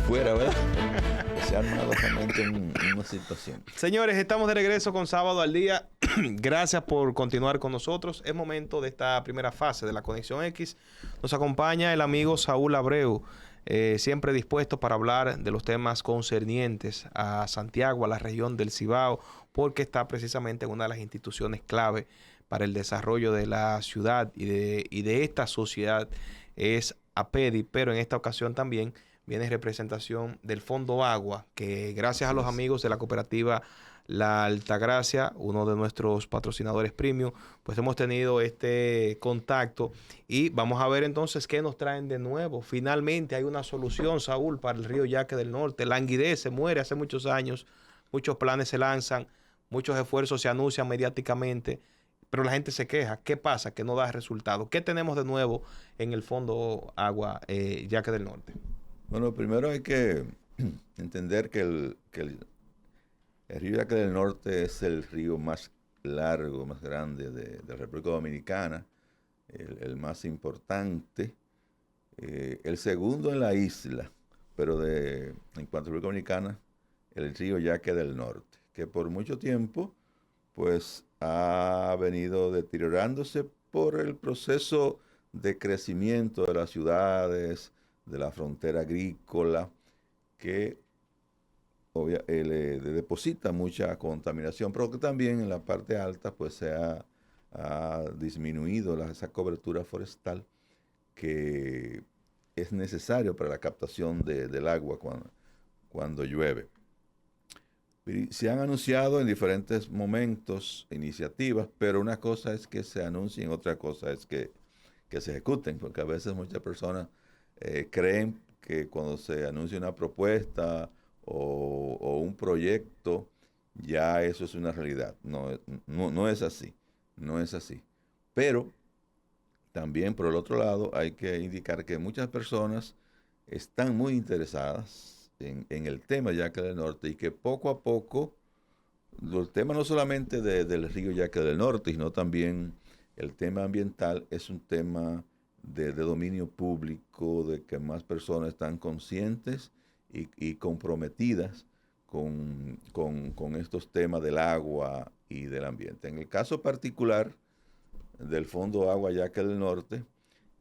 afuera, ¿verdad? Se arma locamente una situación. Señores, estamos de regreso con Sábado al Día. Gracias por continuar con nosotros. Es momento de esta primera fase de la Conexión X. Nos acompaña el amigo Saúl Abreu, siempre dispuesto para hablar de los temas concernientes a Santiago, a la región del Cibao, porque está precisamente en una de las instituciones clave para el desarrollo de la ciudad y de esta sociedad. Es APEDI, pero en esta ocasión también viene representación del Fondo Agua, que gracias a los amigos de la cooperativa La Altagracia, uno de nuestros patrocinadores premium, pues hemos tenido este contacto y vamos a ver entonces qué nos traen de nuevo. Finalmente hay una solución, Saúl, para el río Yaque del Norte. Languidez se muere hace muchos años, muchos planes se lanzan, muchos esfuerzos se anuncian mediáticamente, pero la gente se queja. ¿Qué pasa? Que no da resultado. ¿Qué tenemos de nuevo en el Fondo Agua Yaque del Norte? Bueno, primero hay que entender que el río Yaque del Norte es el río más largo, más grande de la República Dominicana, el más importante, el segundo en la isla, pero en cuanto a República Dominicana, el río Yaque del Norte, que por mucho tiempo pues ha venido deteriorándose por el proceso de crecimiento de las ciudades, de la frontera agrícola, que le deposita mucha contaminación, pero que también en la parte alta pues ha disminuido esa cobertura forestal que es necesario para la captación del agua cuando llueve. Se han anunciado en diferentes momentos iniciativas, pero una cosa es que se anuncien, otra cosa es que se ejecuten, porque a veces muchas personas creen que cuando se anuncia una propuesta o un proyecto, ya eso es una realidad. No es así, no es así. Pero también, por el otro lado, hay que indicar que muchas personas están muy interesadas en el tema Yaque del Norte y que poco a poco, el tema no solamente del río Yaque del Norte, sino también el tema ambiental es un tema de dominio público, de que más personas están conscientes y comprometidas con estos temas del agua y del ambiente. En el caso particular del Fondo Agua Yaque del Norte,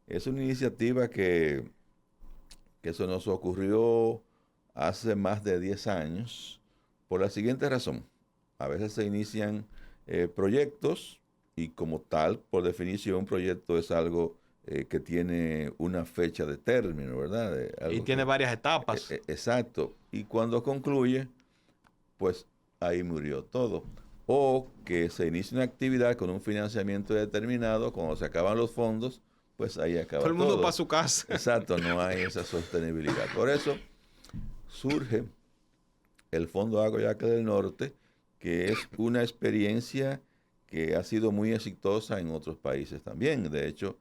es una iniciativa que se nos ocurrió hace más de 10 años por la siguiente razón. A veces se inician proyectos y como tal, por definición, un proyecto es algo que tiene una fecha de término, ¿verdad? Y tiene varias etapas. Exacto. Y cuando concluye, pues ahí murió todo. O que se inicia una actividad con un financiamiento determinado, cuando se acaban los fondos, pues ahí acaba todo. Todo el mundo para su casa. Exacto, no hay esa sostenibilidad. Por eso surge el Fondo Agua Yaque del Norte, que es una experiencia que ha sido muy exitosa en otros países también. De hecho,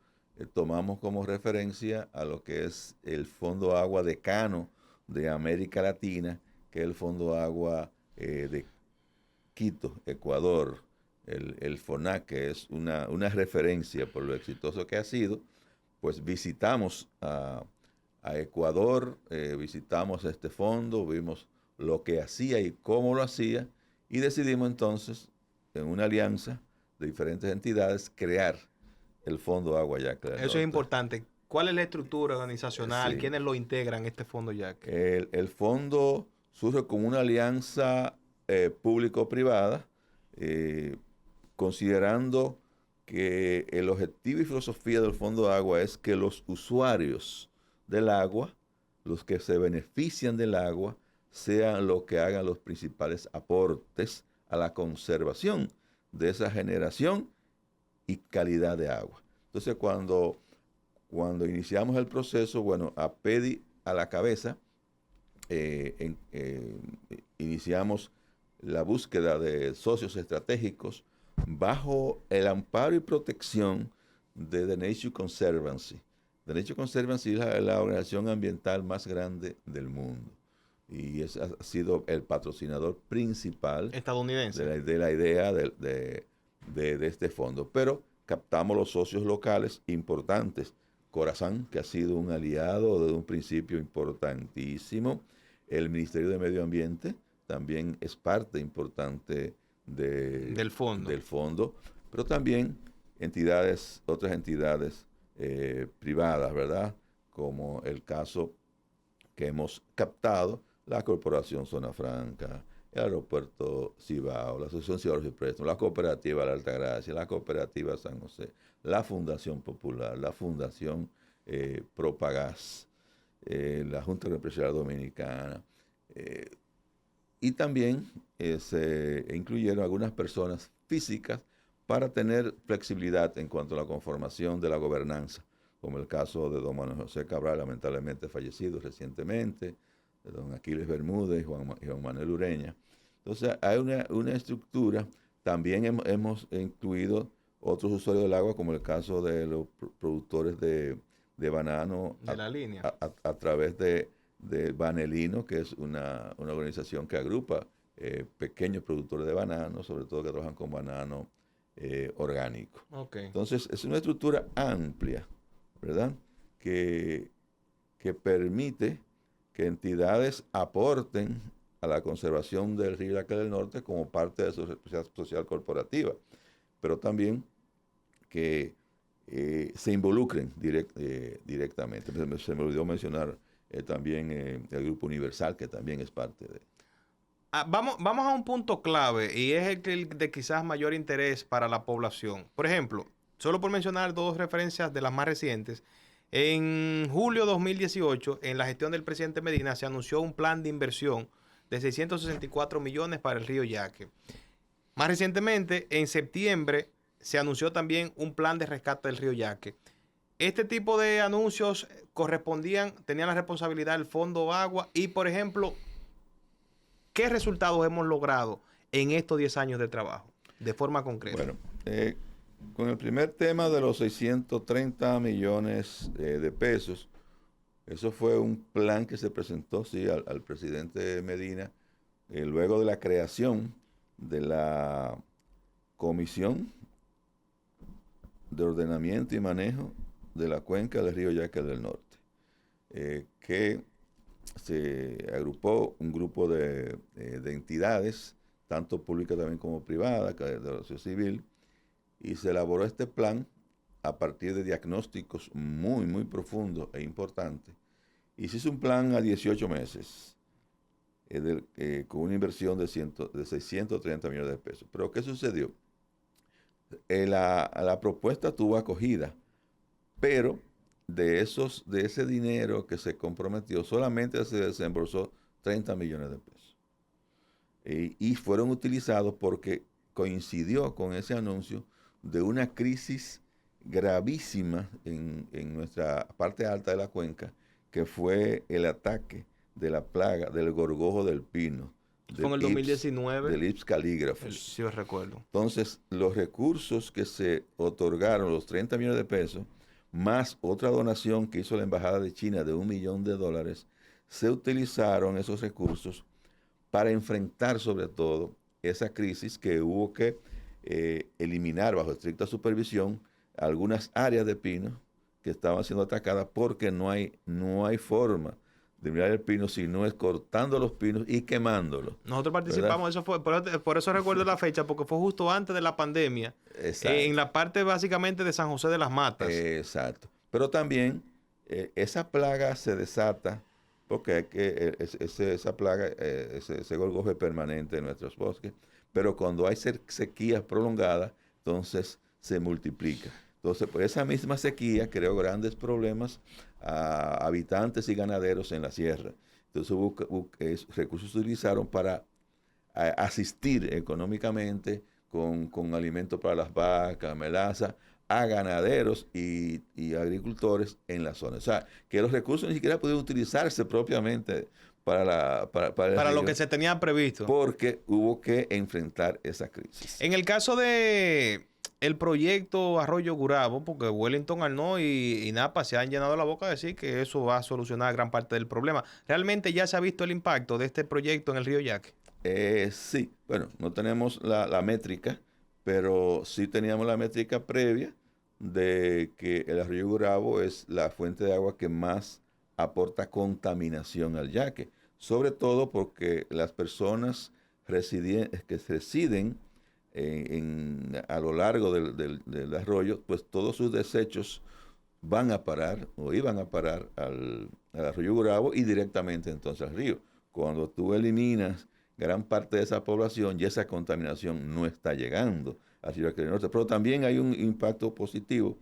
tomamos como referencia a lo que es el Fondo Agua Decano de América Latina, que es el Fondo Agua de Quito, Ecuador, el FONAC, que es una referencia por lo exitoso que ha sido. Pues visitamos a Ecuador, visitamos este fondo, vimos lo que hacía y cómo lo hacía, y decidimos entonces, en una alianza de diferentes entidades, crear el Fondo Agua Yaque del Norte. Eso es importante. ¿Cuál es la estructura organizacional? Sí. ¿Quiénes lo integran este Fondo Yaque? El fondo surge como una alianza público-privada, considerando que el objetivo y filosofía del Fondo Agua es que los usuarios del agua, los que se benefician del agua, sean los que hagan los principales aportes a la conservación de esa generación y calidad de agua. Entonces, cuando iniciamos el proceso, bueno, APEDI a la cabeza, iniciamos la búsqueda de socios estratégicos bajo el amparo y protección de The Nature Conservancy. The Nature Conservancy es la organización ambiental más grande del mundo y ha sido el patrocinador principal estadounidense de la idea de este fondo. Pero captamos los socios locales importantes Corazán, que ha sido un aliado desde un principio importantísimo. El Ministerio de Medio Ambiente también es parte importante del fondo, pero también otras entidades privadas, ¿verdad? Como el caso que hemos captado, la Corporación Zona Franca, el Aeropuerto Cibao, la Asociación Ciudadanos y Préstamos, la Cooperativa La Altagracia, la Cooperativa San José, la Fundación Popular, la Fundación Propagás, la Junta Empresarial Dominicana, y también se incluyeron algunas personas físicas para tener flexibilidad en cuanto a la conformación de la gobernanza, como el caso de don Manuel José Cabral, lamentablemente fallecido recientemente, de don Aquiles Bermúdez y Juan Manuel Ureña. Entonces hay una estructura. También hemos incluido otros usuarios del agua, como el caso de los productores de banano de la línea a través de Banelino, que es una organización que agrupa pequeños productores de banano, sobre todo que trabajan con banano orgánico. Okay. Entonces es una estructura amplia, ¿verdad? Que permite que entidades aporten a la conservación del río Yaque del Norte como parte de su responsabilidad social corporativa, pero también que se involucren directamente. Se me olvidó mencionar también el Grupo Universal, que también es parte de... Vamos a un punto clave, y es el de quizás mayor interés para la población. Por ejemplo, solo por mencionar dos referencias de las más recientes, en julio de 2018, en la gestión del presidente Medina, se anunció un plan de inversión de 664 millones para el río Yaque. Más recientemente, en septiembre, se anunció también un plan de rescate del río Yaque. Este tipo de anuncios tenían la responsabilidad del Fondo Agua y, por ejemplo, ¿qué resultados hemos logrado en estos 10 años de trabajo, de forma concreta? Bueno, con el primer tema de los 630 millones de pesos, eso fue un plan que se presentó, sí, al presidente Medina, luego de la creación de la Comisión de Ordenamiento y Manejo de la Cuenca del Río Yaque del Norte, que se agrupó un grupo de entidades, tanto públicas también como privadas, de la sociedad civil, y se elaboró este plan a partir de diagnósticos muy, muy profundos e importantes. Y se hizo un plan a 18 meses, con una inversión de 630 millones de pesos. Pero ¿qué sucedió? La propuesta tuvo acogida, pero de ese dinero que se comprometió, solamente se desembolsó 30 millones de pesos. Y fueron utilizados porque coincidió con ese anuncio de una crisis gravísima en nuestra parte alta de la cuenca, que fue el ataque de la plaga del gorgojo del pino. Fue en el 2019. Del Ips calígrafos. Sí, os recuerdo. Entonces, los recursos que se otorgaron, los 30 millones de pesos, más otra donación que hizo la Embajada de China de $1 millón, se utilizaron esos recursos para enfrentar sobre todo esa crisis que hubo que eliminar bajo estricta supervisión algunas áreas de pino que estaban siendo atacadas, porque no hay forma de eliminar el pino si no es cortando los pinos y quemándolos. Nosotros participamos, eso fue, por eso recuerdo la fecha, porque fue justo antes de la pandemia, en la parte básicamente de San José de las Matas. Exacto. Pero también esa plaga se desata porque esa plaga, ese gorgojo es permanente en nuestros bosques, pero cuando hay sequías prolongadas, entonces se multiplica. Entonces, por esa misma sequía creó grandes problemas a habitantes y ganaderos en la sierra. Entonces, recursos se utilizaron para asistir económicamente con alimentos para las vacas, melaza, a ganaderos y agricultores en la zona. O sea, que los recursos ni siquiera pudieron utilizarse propiamente para lo que se tenía previsto. Porque hubo que enfrentar esa crisis. En el caso de el proyecto Arroyo Gurabo, porque Wellington Arnaud y Napa se han llenado la boca de decir que eso va a solucionar gran parte del problema. ¿Realmente ya se ha visto el impacto de este proyecto en el río Yaque? Sí. Bueno, no tenemos la métrica, pero sí teníamos la métrica previa de que el arroyo Gurabo es la fuente de agua que más aporta contaminación al yaque, sobre todo porque las personas que residen a lo largo del arroyo, pues todos sus desechos van a parar o iban a parar al arroyo Gurabo y directamente entonces al río. Cuando tú eliminas gran parte de esa población, ya esa contaminación no está llegando al río del Norte. Pero también hay un impacto positivo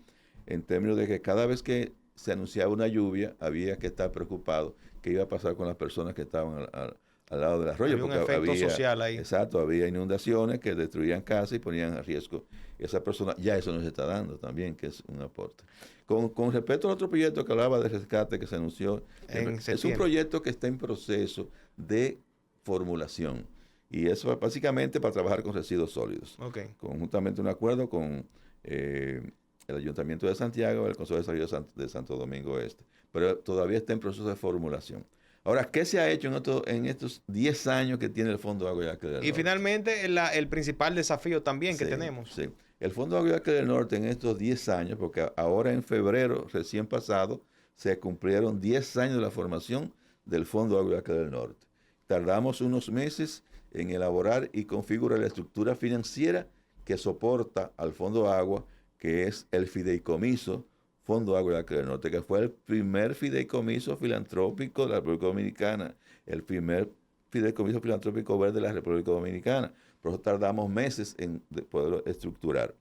en términos de que cada vez que se anunciaba una lluvia, había que estar preocupado qué iba a pasar con las personas que estaban al lado del arroyo. Había un efecto social ahí. Exacto, había inundaciones que destruían casas y ponían a riesgo esa persona. Ya eso nos está dando también, que es un aporte. Con respecto al otro proyecto que hablaba de rescate que se anunció, es un proyecto que está en proceso de formulación. Y eso es básicamente para trabajar con residuos sólidos. Okay. Conjuntamente un acuerdo con el Ayuntamiento de Santiago y el Consejo de Salud de Santo Domingo Este. Pero todavía está en proceso de formulación. Ahora, ¿qué se ha hecho en estos 10 años que tiene el Fondo Agua Yaque del Norte? Y finalmente, el principal desafío también que tenemos. Sí. El Fondo Agua Yaque del Norte en estos 10 años, porque ahora en febrero recién pasado, se cumplieron 10 años de la formación del Fondo Agua Yaque del Norte. Tardamos unos meses en elaborar y configurar la estructura financiera que soporta al Fondo Agua, que es el fideicomiso Fondo Agua Yaque del Norte, que fue el primer fideicomiso filantrópico de la República Dominicana, el primer fideicomiso filantrópico verde de la República Dominicana. Por eso tardamos meses en poderlo estructurar.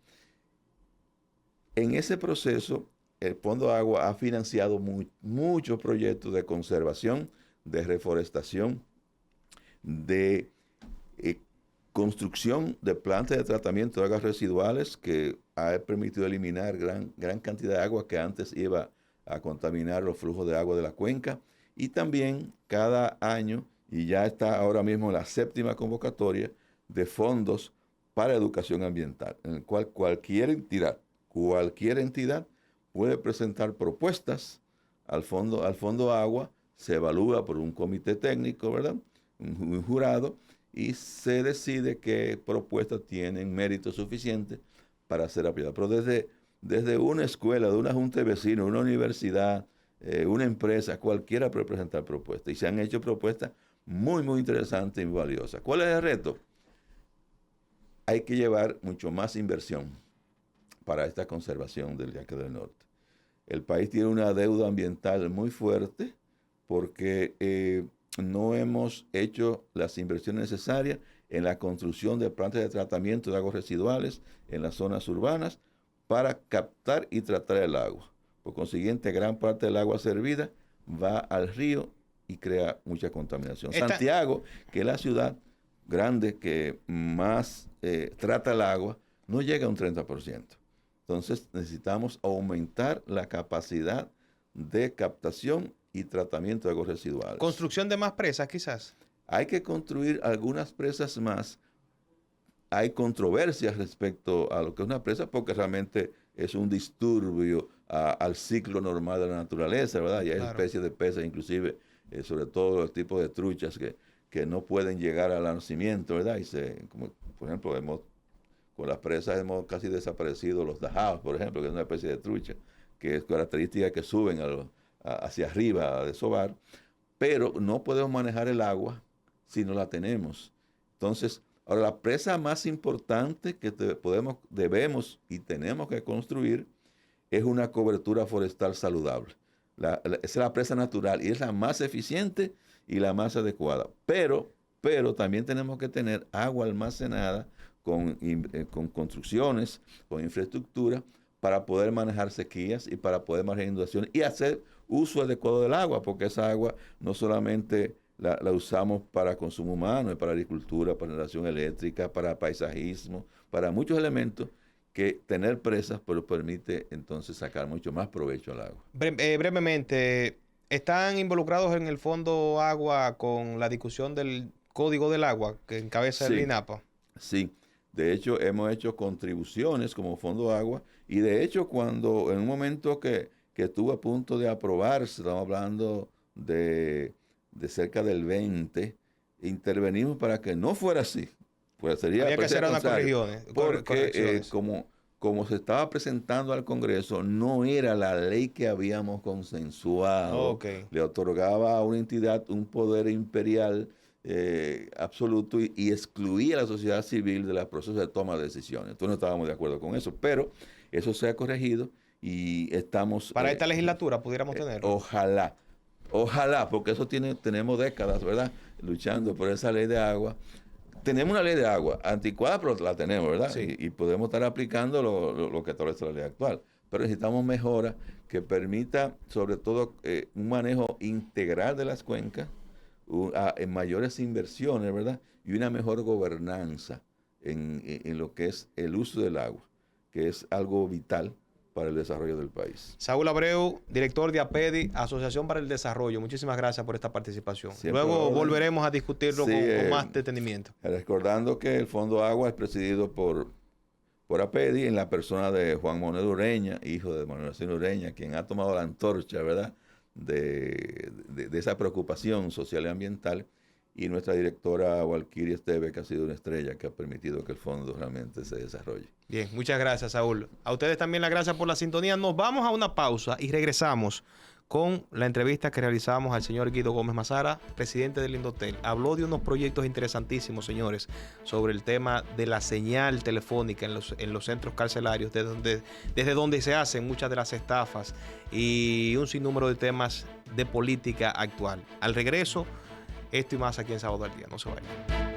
En ese proceso, el Fondo Agua ha financiado muchos proyectos de conservación, de reforestación, de construcción de plantas de tratamiento de aguas residuales que ha permitido eliminar gran cantidad de agua que antes iba a contaminar los flujos de agua de la cuenca. Y también cada año, y ya está ahora mismo la 7ª convocatoria de fondos para educación ambiental, en el cual cualquier entidad puede presentar propuestas al fondo Agua, se evalúa por un comité técnico, ¿verdad? Un jurado, y se decide qué propuestas tienen mérito suficiente para ser apoyadas. Pero desde una escuela, de una junta de vecinos, una universidad, una empresa, cualquiera puede presentar propuestas. Y se han hecho propuestas muy, muy interesantes y muy valiosas. ¿Cuál es el reto? Hay que llevar mucho más inversión para esta conservación del Yaque del Norte. El país tiene una deuda ambiental muy fuerte porque no hemos hecho las inversiones necesarias en la construcción de plantas de tratamiento de aguas residuales en las zonas urbanas para captar y tratar el agua. Por consiguiente, gran parte del agua servida va al río y crea mucha contaminación. Santiago, que es la ciudad grande que más trata el agua, no llega a un 30%. Entonces necesitamos aumentar la capacidad de captación y tratamiento de aguas residuales. ¿Construcción de más presas quizás? Hay que construir algunas presas más. Hay controversias respecto a lo que es una presa porque realmente es un disturbio al ciclo normal de la naturaleza, ¿verdad? Y hay especies de peces, inclusive, sobre todo los tipos de truchas que no pueden llegar al nacimiento, ¿verdad? Como, por ejemplo, con las presas hemos casi desaparecido los dajaos, por ejemplo, que es una especie de trucha, que es característica que suben hacia arriba a desovar, pero no podemos manejar el agua si no la tenemos. Entonces, ahora la presa más importante que debemos y tenemos que construir es una cobertura forestal saludable. Es la presa natural y es la más eficiente y la más adecuada. Pero también tenemos que tener agua almacenada con construcciones, con infraestructura, para poder manejar sequías y para poder manejar inundaciones y hacer uso adecuado del agua, porque esa agua no solamente la usamos para consumo humano, es para agricultura, para generación eléctrica, para paisajismo, para muchos elementos que tener presas pero permite entonces sacar mucho más provecho al agua. Brevemente, ¿están involucrados en el Fondo Agua con la discusión del Código del Agua que encabeza el INAPA? Sí. De hecho, hemos hecho contribuciones como Fondo Agua y de hecho cuando en un momento que estuvo a punto de aprobarse, estamos hablando de cerca del 20, intervenimos para que no fuera así. Pues había que hacer unas correcciones. Porque como se estaba presentando al Congreso, no era la ley que habíamos consensuado. Okay. Le otorgaba a una entidad un poder imperial absoluto y excluía a la sociedad civil de los procesos de toma de decisiones. Entonces no estábamos de acuerdo con eso, pero eso se ha corregido y estamos... Para esta legislatura pudiéramos tenerlo. Ojalá, porque eso tenemos décadas, ¿verdad? Luchando por esa ley de agua. Tenemos una ley de agua anticuada, pero la tenemos, ¿verdad? Sí. Y podemos estar aplicando lo que establece la ley actual. Pero necesitamos mejoras que permita, sobre todo, un manejo integral de las cuencas, en mayores inversiones, ¿verdad? Y una mejor gobernanza en lo que es el uso del agua, que es algo vital para el desarrollo del país. Saúl Abreu, director de APEDI, Asociación para el Desarrollo. Muchísimas gracias por esta participación. Siempre Luego volveremos a discutirlo sí, con más detenimiento. Recordando que el Fondo Agua es presidido por APEDI en la persona de Juan Manuel Ureña, hijo de Manuel Ureña, quien ha tomado la antorcha, ¿verdad?, de esa preocupación social y ambiental, y nuestra directora Walkiria Esteve, que ha sido una estrella que ha permitido que el fondo realmente se desarrolle. Bien, muchas gracias, Saúl. A ustedes también las gracias por la sintonía. Nos vamos a una pausa y regresamos con la entrevista que realizamos al señor Guido Gómez Mazara, presidente del Indotel. Habló de unos proyectos interesantísimos, señores, sobre el tema de la señal telefónica en los centros carcelarios, desde donde se hacen muchas de las estafas y un sinnúmero de temas de política actual. Al regreso, esto y más aquí en Sábado al Día. No se vayan.